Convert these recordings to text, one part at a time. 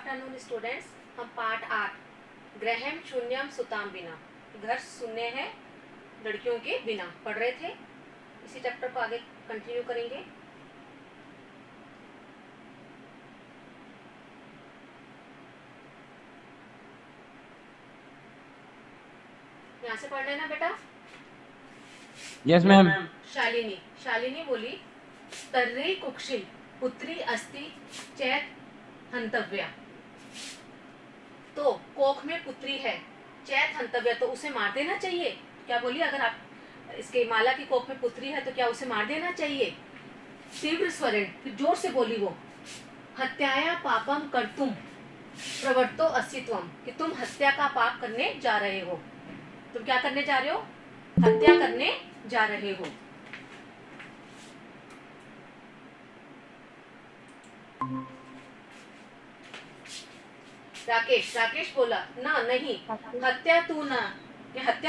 Afternoon students, हम part 8 Graham शून्यम सुताम बिना, घर शून्य है लड़कियों के बिना पढ़ रहे थे। इसी चैप्टर को आगे कंटिन्यू करेंगे। यहाँ से पढ़ लेना बेटा। Yes ma'am. शालिनी बोली, तर्रे कुक्षिल पुत्री अस्ति चैत हंतव्या। तो कोख में पुत्री है, चैत हंतव्या, तो उसे मार देना चाहिए। क्या बोली? अगर आप इसके माला की कोख में पुत्री है तो क्या उसे मार देना चाहिए? तीव्र स्वरेण, फिर जोर से बोली वो, हत्याया पापम कर्तुम प्रवर्तो अस्तित्वम, कि तुम हत्या का पाप करने जा रहे हो। तुम क्या करने जा रहे हो? हत्या करने जा रहे हो। राकेश बोला, ना नहीं, हत्या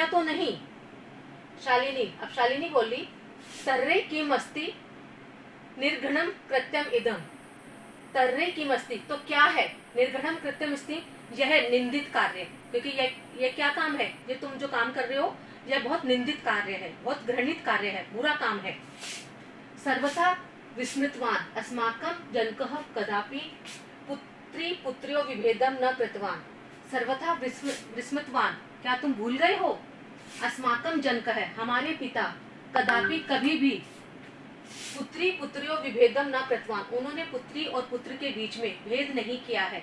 तो नहीं। अब शालिनी बोली, तर्रे किम अस्ति निर्घणम कृत्यम इदम। तर्रे किम अस्ति, तो क्या है? निर्घणम कृत्यम अस्ति, यह निंदित कार्य। क्योंकि यह क्या काम है? ये तुम जो काम कर रहे हो यह बहुत निंदित कार्य है, बहुत घृणित कार्य है, बुरा काम है। सर्वथा विस्मृतवान अस्माकं जनकः कदापि पुत्री पुत्र्यो विभेदम न कृतवान। सर्वथा विस्मृतवान, क्या तुम भूल गए हो? अस्माकं जनकः है, हमारे पिता, कदापि कभी भी, पुत्री पुत्र्यो विभेदम न कृतवान, उन्होंने पुत्री और पुत्र के बीच में भेद नहीं किया है।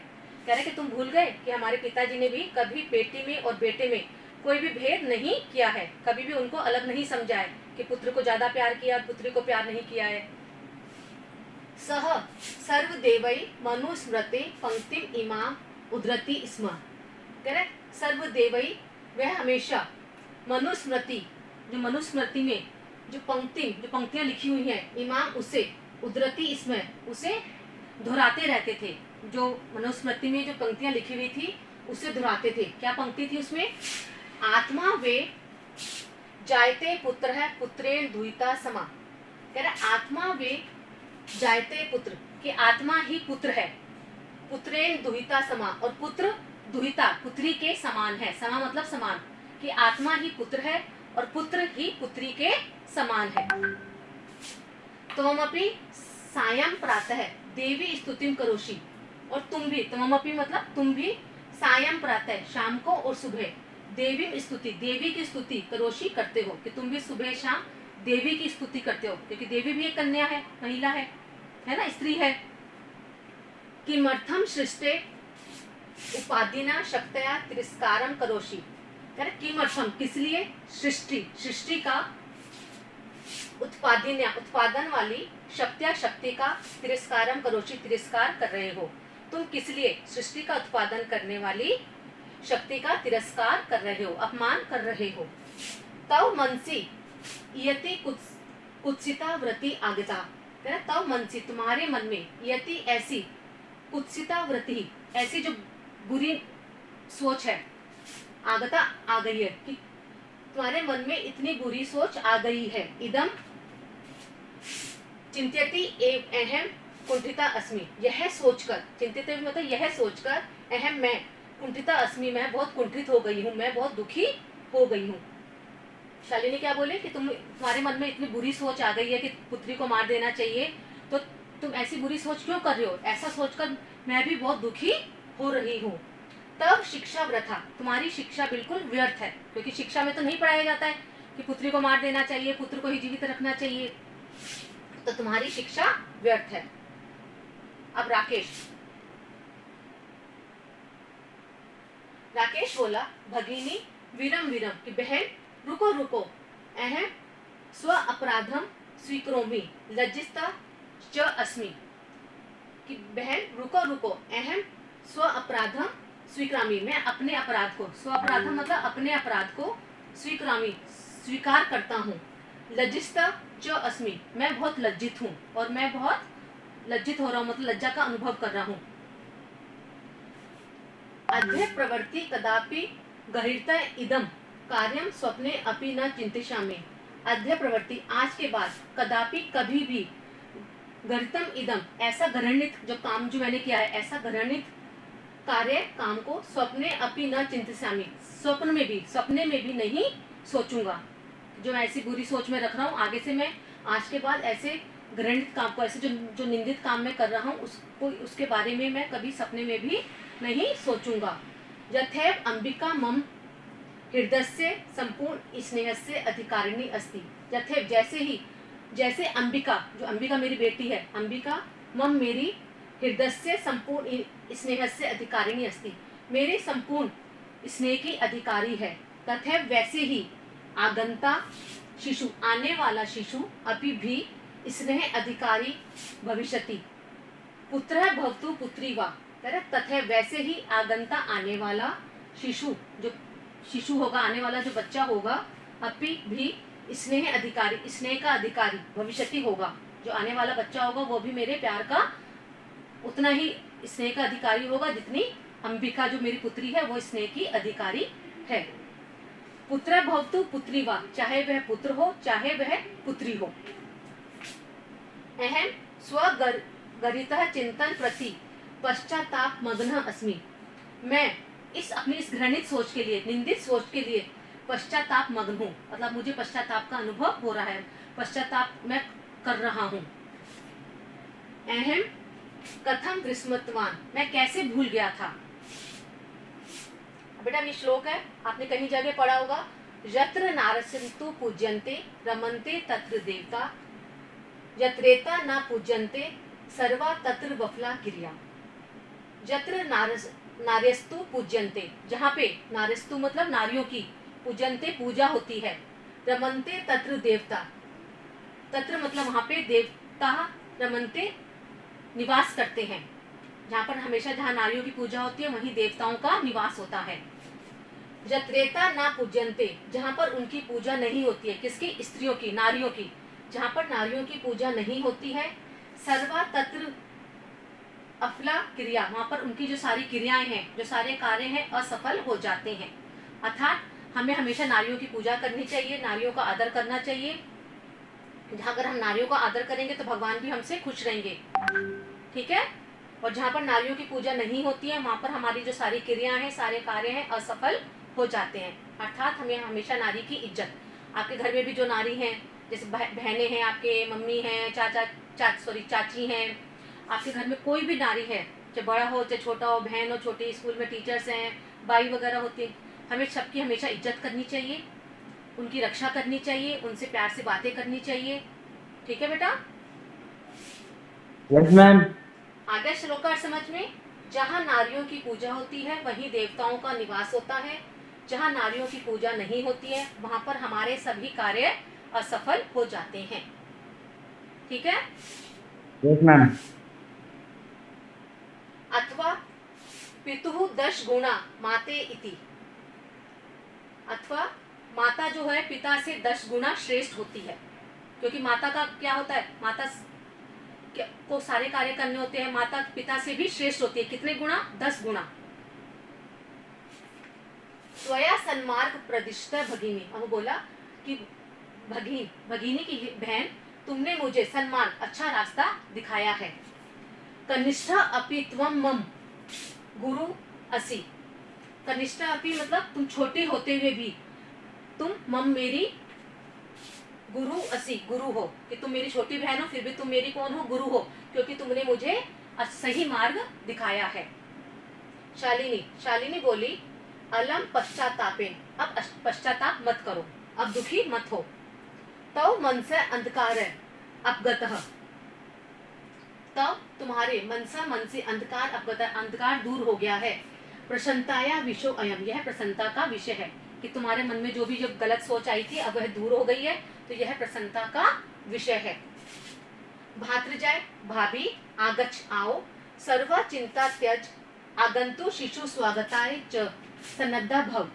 कह रहे कि तुम भूल गए कि हमारे पिताजी ने भी कभी बेटी में और बेटे में कोई भी भेद नहीं किया है, कभी भी उनको अलग नहीं समझा है कि पुत्र को ज्यादा प्यार किया और पुत्री को प्यार नहीं किया है। सह सर्वदेवै मनुस्मृते पंक्तिम इमाम उद्धरति स्म। कह रहे सर्वदेवै, वह हमेशा मनुस्मृति, जो मनुस्मृति में जो पंक्तियां लिखी हुई हैं, इमाम उसे उद्धरति स्म, उसे दोहराते रहते थे। जो मनुस्मृति में जो पंक्तियां लिखी हुई थी उसे दोहराते थे। क्या पंक्ति थी उसमें? आत्मा वे जायते पुत्र है पुत्रेण दुहिता समा। कह रहे आत्मा वे जायते पुत्र, कि आत्मा ही पुत्र है, पुत्रेण दुहिता समा, और पुत्र दुहिता पुत्री के समान है। समा मतलब समान, कि आत्मा ही पुत्र है और पुत्र ही पुत्री के समान है। त्वमपि सायं प्रातः देवी स्तुतिम करोषि, और तुम भी, त्वमपि मतलब तुम भी, सायं प्रातः शाम को और सुबह, देवी स्तुति, देवी की स्तुति करोषि करते हो, कि तुम भी सुबह शाम देवी की स्तुति करते हो, क्योंकि देवी भी एक कन्या है, महिला है ना, स्त्री है। किमर्थम सृष्टे उपाधिना शक्तया तिरस्कारम करोषि। किमर्थम, किस लिए? सृष्टि का उत्पादन वाली शक्ति का तिरस्कारम करोषि, तिरस्कार कर रहे हो। तुम किस लिए सृष्टि का उत्पादन करने वाली शक्ति का तिरस्कार कर रहे हो, अपमान कर रहे हो। तव मनसी यति कुत्सिता व्रति आगता। तव मनसी, तुम्हारे मन में, यति ऐसी, कुत्सिता व्रति, ऐसी जो बुरी सोच है, आगता आ गई है, कि तुम्हारे मन में इतनी बुरी सोच आ गई है। इदम चिंत्यति अहम कुंठिता अस्मि, यह सोचकर, चिंतित मतलब यह सोचकर, अहम मैं, कुंठिता अस्मि मैं बहुत कुंठित हो गई हूँ, मैं बहुत दुखी हो गई हूँ। शालिनी क्या बोले कि तुम्हारे मन में इतनी बुरी सोच आ गई है कि पुत्री को मार देना चाहिए, तो तुम ऐसी बुरी सोच क्यों कर रहे हो? ऐसा सोचकर मैं भी बहुत दुखी हो रही हूँ। तब शिक्षा वृथा, तुम्हारी शिक्षा बिल्कुल व्यर्थ है, क्योंकि शिक्षा में तो नहीं पढ़ाया जाता है कि पुत्री को मार देना चाहिए, पुत्र को ही जीवित रखना चाहिए, तो तुम्हारी शिक्षा व्यर्थ है। अब राकेश बोला, भगिनी वीरम वीरम, कि बहन रुको, अहम स्व अपराधम स्वीकरोमि लज्जिता च अस्मि, कि बहन रुको, अहम स्व अपराधम स्वीकरामी, मैं अपने अपराध को, स्व अपराधम मतलब अपने अपराध को, स्वीकरामी स्वीकार करता हूँ, लज्जिता च अस्मि, मैं बहुत लज्जित हूँ, और मैं बहुत लज्जित हो रहा हूँ, मतलब लज्जा का अनुभव कर रहा हूँ। अद्य प्रवृत्ति कदापि गहिरता इदम कार्यम स्वप्ने अपि न चिंतिष्यामि। अद्य प्रवृत्ति, आज के बाद, कदापि कभी भी, घृतम इदम, ऐसा घृणित जो काम जो मैंने किया है, ऐसा घृणित कार्य काम को स्वप्ने अपि न चिंतयामि, सपने में भी नहीं सोचूंगा। जो मैं ऐसी बुरी सोच में रख रहा हूँ, आगे से मैं आज के बाद ऐसे घृणित काम को, ऐसे जो निंदित काम मैं कर रहा हूँ उसको, उसके बारे में मैं कभी सपने में भी नहीं सोचूंगा। यथैव अंबिका मम हृदयस्य संपूर्ण स्नेहस्य अधिकारिणी अस्ति। यथैव जैसे अंबिका, जो अंबिका मेरी बेटी है, अंबिका मम मेरी हृदयस्य संपूर्ण स्नेहस्य अधिकारिणी अस्ति, मेरे संपूर्ण स्नेह की अधिकारी है। तथैव वैसे ही आगंता शिशु, आने वाला शिशु, अभी भी स्नेह अधिकारी भविष्यति। पुत्र भवतु पुत्री वा, तथा वैसे ही आगंता आने वाला शिशु, जो शिशु होगा, आने वाला जो बच्चा होगा, अभी भी स्नेह अधिकारी, स्नेह का अधिकारी भविष्यति होगा। जो आने वाला बच्चा होगा वो भी मेरे प्यार का उतना ही स्नेह का अधिकारी होगा जितनी अंबिका जो मेरी पुत्री है वो स्नेह की अधिकारी है। पुत्र भवतु पुत्री वा, चाहे वह पुत्र हो चाहे वह पुत्री हो। अहम स्वगरितः चिंतन प्रति पश्चाताप मग्न अस्मि, मैं अपनी इस घृणित सोच के लिए, निंदित सोच के लिए पश्चाताप मग्न हूँ। मतलब मुझे पश्चाताप का अनुभव हो रहा है, पश्चाताप मैं कर रहा हूँ। अहम कथम विस्मृतवान, मैं कैसे भूल गया था। बेटा ये श्लोक है, आपने कहीं जगह पढ़ा होगा। यत्र नारसिंतु पूज्यन्ते रमन्ते तत्र देवता, यत्रेता न पूज्यन्ते सर्वा तत्र वफला गिरिया। यत्र नार्यस्तु पूज्यन्ते, जहाँ पे नार्यस्तु मतलब नारियों की, पूजन्ते पूजा होती है, रमन्ते तत्र देवता, तत्र मतलब वहाँ पे देवता, रमन्ते निवास करते हैं। जहाँ पर हमेशा जहाँ नारियों की पूजा होती है वहीं देवताओं का निवास होता है। यत्रेता ना पूजन्ते, जहाँ पर उनकी पूजा नहीं होती है, किसकी? स्त्रियों की, नारियों की, जहाँ पर नारियों की पूजा नहीं होती है। सर्वा तत्र अफला क्रिया, वहाँ पर उनकी जो सारी क्रियाएं हैं, जो सारे कार्य हैं, असफल हो जाते हैं। अर्थात हमें हमेशा नारियों की पूजा करनी चाहिए, नारियों का आदर करना चाहिए। जहाँ अगर हम नारियों का आदर करेंगे तो भगवान भी हमसे खुश रहेंगे, ठीक है। और जहाँ पर नारियों की पूजा नहीं होती है वहाँ पर हमारी जो सारी क्रियाएं हैं, सारे कार्य हैं, असफल हो जाते हैं। अर्थात हमें हमेशा नारी की इज्जत, आपके घर में भी जो नारी हैं, जैसे बहनें हैं, आपके मम्मी हैं, चाची हैं, आपके घर में कोई भी नारी है, चाहे बड़ा हो चाहे छोटा हो, बहन हो छोटी, स्कूल में टीचर्स हैं, बाई वगैरह होती है, हमें सबकी हमेशा इज्जत करनी चाहिए, उनकी रक्षा करनी चाहिए, उनसे प्यार से बातें करनी चाहिए, ठीक है बेटा। Yes ma'am. आगे श्लोक का समझ में, जहाँ नारियों की पूजा होती है वहीं देवताओं का निवास होता है, जहाँ नारियों की पूजा नहीं होती है वहां पर हमारे सभी कार्य असफल हो जाते हैं, ठीक है। Yes ma'am. अथवा पितुः 10 गुणा माते इति, अथवा माता जो है पिता से 10 गुना श्रेष्ठ होती है, क्योंकि माता का क्या होता है, माता को सारे कार्य करने होते हैं, माता पिता से भी श्रेष्ठ होती है। कितने गुना? 10 गुना। स्वया सन्मार्ग प्रदिष्ट भगिनी, अब बोला कि भगिनी की बहन, तुमने मुझे सन्मार्ग, अच्छा रास्ता दिखाया है। कनिष्ठा अपि त्वं मम गुरु असि, कनिष्ठा अपि मतलब तुम छोटे होते हुए भी तुम मम मेरी गुरु असी, गुरु हो, कि तुम मेरी छोटी बहन हो फिर भी तुम मेरी कौन हो? गुरु हो, क्योंकि तुमने मुझे सही मार्ग दिखाया है। शालिनी बोली, अलम पश्चातापेन, अब पश्चाताप मत करो, अब दुखी मत हो। तो मन से अंधकार है अपगतः, तब तुम्हारे मन से अंधकार अपगत, अंधकार दूर हो गया है। प्रसन्नताया विषो अयम, यह प्रसन्नता का विषय है कि तुम्हारे मन में जो भी जो गलत सोच आई थी अब वह दूर हो गई है, तो यह प्रसन्नता का विषय है। भातृजाय, भाभी, आगच्छ आओ, सर्व चिंता त्यज, आगंतु शिशु स्वागताय च सन्नद्धा भव।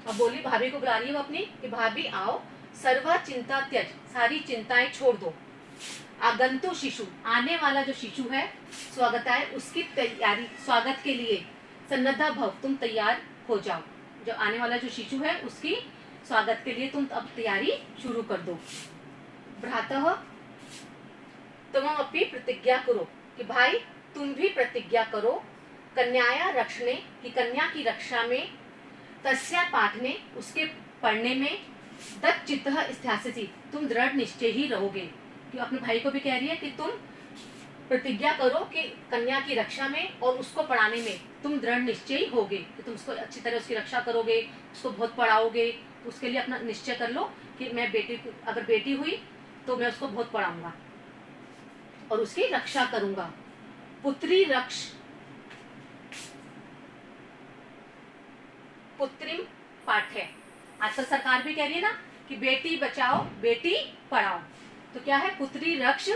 अब बोली, भाभी को बुला रही है वो अपनी कि भाभी आओ, सर्व चिंता त्यज, सारी चिंताएं छोड़ दो, आगंतु शिशु, आने वाला जो शिशु है, स्वागताय, उसकी तैयारी, स्वागत के लिए, सन्नद्धा भव, तुम तैयार हो जाओ। जो आने वाला जो शिशु है उसकी स्वागत के लिए तुम अब तैयारी शुरू कर दो। भ्रातः तुम अपनी प्रतिज्ञा करो, कि भाई तुम भी प्रतिज्ञा करो, कन्याया रक्षणे कि कन्या की रक्षा में, तस्या पाठने उसके पढ़ने में, दच्चित्तः स्थितासि तुम दृढ़ निश्चय ही रहोगे। कि अपने भाई को भी कह रही है कि तुम प्रतिज्ञा करो कि कन्या की रक्षा में और उसको पढ़ाने में तुम दृढ़ निश्चयी होगे, कि तुम उसको अच्छी तरह उसकी रक्षा करोगे, उसको बहुत पढ़ाओगे। उसके लिए अपना निश्चय कर लो कि मैं अगर बेटी हुई तो मैं उसको बहुत पढ़ाऊंगा और उसकी रक्षा करूंगा। पुत्री रक्ष पुत्रिम पाठ्य। आजकल सरकार भी कह रही है ना कि बेटी बचाओ बेटी पढ़ाओ। तो क्या है? पुत्री रक्ष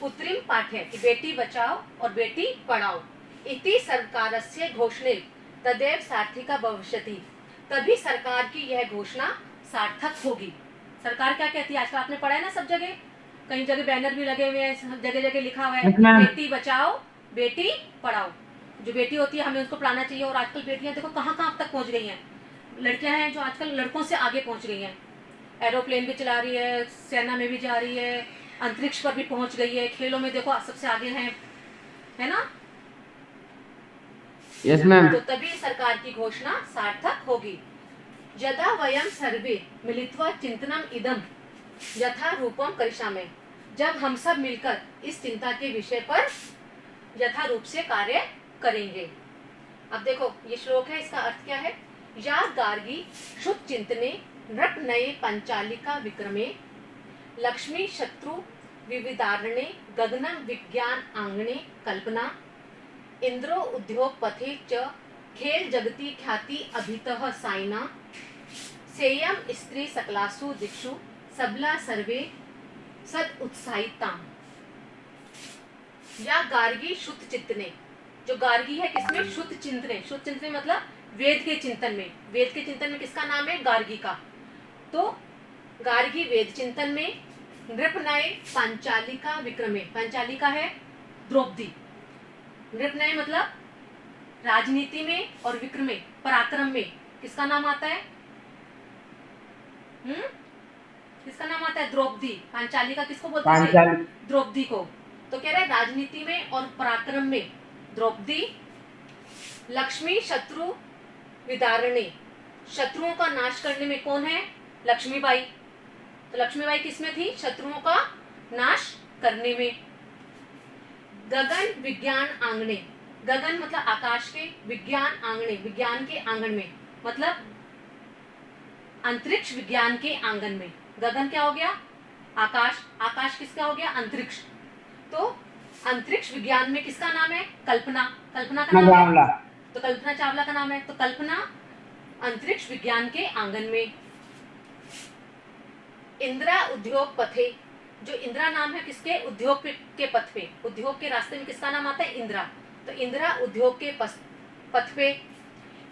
पुत्रिम पाठ्य, कि बेटी बचाओ और बेटी पढ़ाओ। इति सरकारस्य घोषणे तदेव सार्थिका भविष्यति। तभी सरकार की यह घोषणा सार्थक होगी। सरकार क्या कहती है? आजकल आपने पढ़ा है ना सब जगह, कई जगह बैनर भी लगे हुए हैं, जगह जगह लिखा हुआ है बेटी बचाओ बेटी पढ़ाओ। जो बेटी होती है हमें उसको पढ़ाना चाहिए। और आजकल बेटियां देखो कहाँ कहाँ तक पहुंच गई हैं। लड़कियां हैं जो आजकल लड़कों से आगे पहुंच गई हैं। एरोप्लेन भी चला रही है, सेना में भी जा रही है, अंतरिक्ष पर भी पहुंच गई है, खेलों में देखो सबसे आगे है ना? Yes ma'am. तो तभी सरकार की घोषणा सार्थक होगी। यदा वयम सर्वे मिलित्वा चिंतनम इदम यथा रूपम करिष्यामहे। जब हम सब मिलकर इस चिंता के विषय पर यथा रूप से कार्य करेंगे। अब देखो ये श्लोक है, इसका अर्थ क्या है? या गार्गी शुद्ध चिंतने नृप नये पंचालिका विक्रमे, लक्ष्मी शत्रु विविधारणे, गगनम विज्ञान आंगणे कल्पना, इंद्रो उद्योग पथे च खेल जगति ख्याति अभितः साइना, सेयम स्त्री सकलासु दिक्षु सबला सर्वे सद उत्साहिताम। या गार्गी शुद्ध चिंतने। जो गार्गी है किसमें? शुद्ध चिंतने। शुद्ध चिंतने मतलब वेद के चिंतन में। वेद के चिंतन में किसका नाम है? गार्गी का। तो गार्गी वेद चिंतन में, नृपनय पांचालिका विक्रमे। पांचालिका है द्रौपदी। नृपनय मतलब राजनीति में और विक्रमे पराक्रम में किसका नाम आता है? किसका नाम आता है? द्रौपदी। पांचालिका किसको बोलते हैं? द्रौपदी को। तो कह रहे हैं राजनीति में और पराक्रम में द्रौपदी। लक्ष्मी शत्रु विदारणे, शत्रुओं का नाश करने में कौन है? लक्ष्मीबाई। तो लक्ष्मीबाई किसमें थी? शत्रुओं का नाश करने में। गगन विज्ञान आंगणे। गगन मतलब आकाश के, विज्ञान आंगणे विज्ञान के आंगन में, मतलब अंतरिक्ष विज्ञान के आंगन में। गगन क्या हो गया? आकाश। आकाश किसका हो गया? अंतरिक्ष। तो अंतरिक्ष विज्ञान में किसका नाम है? कल्पना। कल्पना का नाम है? तो कल्पना चावला का नाम है। तो कल्पना अंतरिक्ष विज्ञान के आंगन में। इंदिरा उद्योग पथे। जो इंदिरा नाम है किसके? उद्योग के पथ पे। उद्योग के रास्ते में किसका नाम आता है? इंदिरा। तो इंदिरा उद्योग के पथ पे।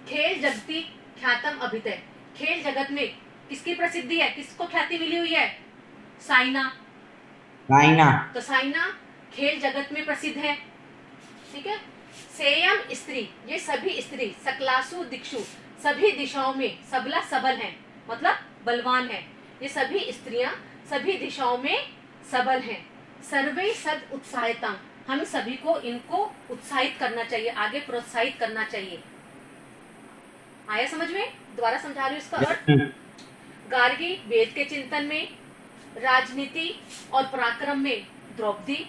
खेल जगती ख्यातम अभितय। खेल जगत में किसकी प्रसिद्धि है? किसको ख्याति मिली हुई है? साइना। साइना। तो साइना खेल जगत में प्रसिद्ध है। ठीक है। सेयम स्त्री, ये सभी स्त्री, सकलासु दिक्षु, सभी दिशाओं में, सबला सबल हैं, मतलब बलवान है। ये सभी स्त्रियां सभी दिशाओं में सबल हैं। सर्वे सद उत्साहिता, हम सभी को इनको उत्साहित करना चाहिए, आगे प्रोत्साहित करना चाहिए। आया समझ में? दोबारा समझा रही हूँ इसका अर्थ। गार्गी वेद के चिंतन में, राजनीति और पराक्रम में द्रौपदी,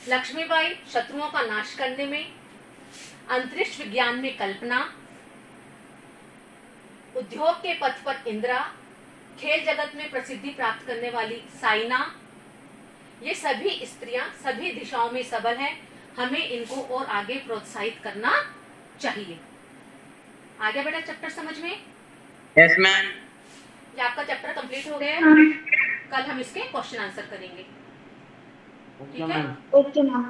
लक्ष्मीबाई शत्रुओं का नाश करने में, अंतरिक्ष विज्ञान में कल्पना, उद्योग के पथ पर इंदिरा, खेल जगत में प्रसिद्धि प्राप्त करने वाली साइना। ये सभी स्त्रियां सभी दिशाओं में सबल हैं, हमें इनको और आगे प्रोत्साहित करना चाहिए। आगे बेटा चैप्टर समझ में? Yes ma'am. ये आपका चैप्टर कंप्लीट हो गया है। कल हम इसके क्वेश्चन आंसर करेंगे। ठीक है? Okay ma'am.